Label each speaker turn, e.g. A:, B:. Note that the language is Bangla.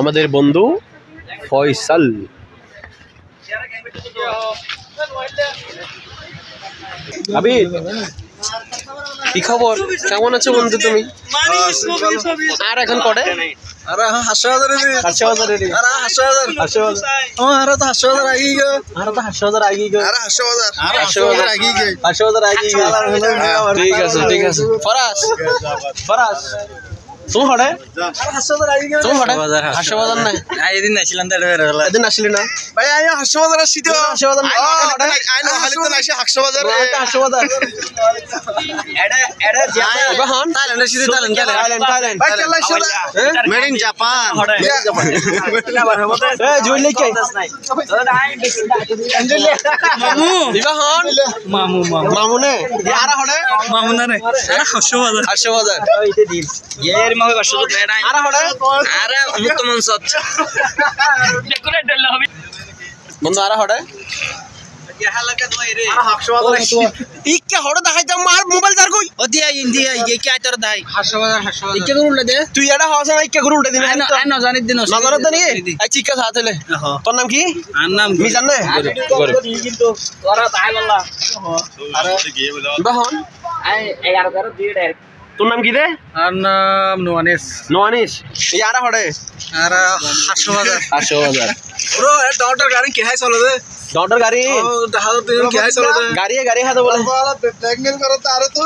A: আমাদের বন্ধু ফয়সাল। আবিদ, কি খবর? কেমন আছো বন্ধু তুমি? আর এখন কটে?
B: अरे हाँ 80,000 रे
A: 80,000 রে।
B: अरे 80,000
A: 80,000
B: हां अरे तो 80,000 आगी गयो
A: আর তো 80,000 আগে গেল।
B: अरे 80,000 आगी गयो
A: 80,000 আগে গেল। ঠিক আছে ঠিক আছে। ফরাস ফরাস তুমি হড়ে?
B: अरे 80,000 आगी गयो
A: তুমি হড়ে? 80,000 নাই
B: এদিন নাছিলাম তো বের হলা
A: এদিন আসলি না
B: ভাই আয় 80,000 আসি তো
A: 80,000
B: আই নো হালি তো নাইছে 80,000
A: 80,000
B: এডা এডা
A: এবার হন
B: থাইল্যান্ড আসি থাইল্যান্ড
A: থাইল্যান্ড
B: ভাই কেলা শোনা মেড ইন জাপান
A: এ জুয়েল কে মামু এবার হন
B: মামু
A: মামু নে ইয়ারা হড়ে
B: মামু না রে আরে 80,000
A: 80,000
B: ওইতে দিন এর মামু 80,000 এডা
A: আরা হড়ে
B: আরে মুক্ত মনসত ডেকোরেট দিলে হবে
A: বন্ধু আরা হড়ে ইকে হড়ে দেখাইতা মার মোবাইল দার কই
B: ওদিয়া ইন্ডিয়া ইকে কি আইতর দাই 80,000
A: ইকে গুরু উল্টে দে তুই এটা হওয়া না ইকে গুরু উল্টে দিন
B: আই না জানি দিন
A: নজরত দেনি আই চিকা সাথেলে তোর নাম কি
B: আর নাম
A: মি জানে
B: কিন্তু তোরা তাই বললা
A: আরে বহন
B: আই 11 2 ডাইরেক্ট
A: তোর নাম কি রে
B: আর নাম নোয়ানিস
A: নোয়ানিস ইয়ারা হড়ে
B: আর 80,000
A: 80,000
B: ব্রো এ ডॉटर গাড়ি কে হাই চলে দে
A: डॉटर गाड़ी
B: ও দেখা তো কে হাই চলে দে
A: गाड़ी है हाथ बोले
B: ব্লেকমেল করো তারে তো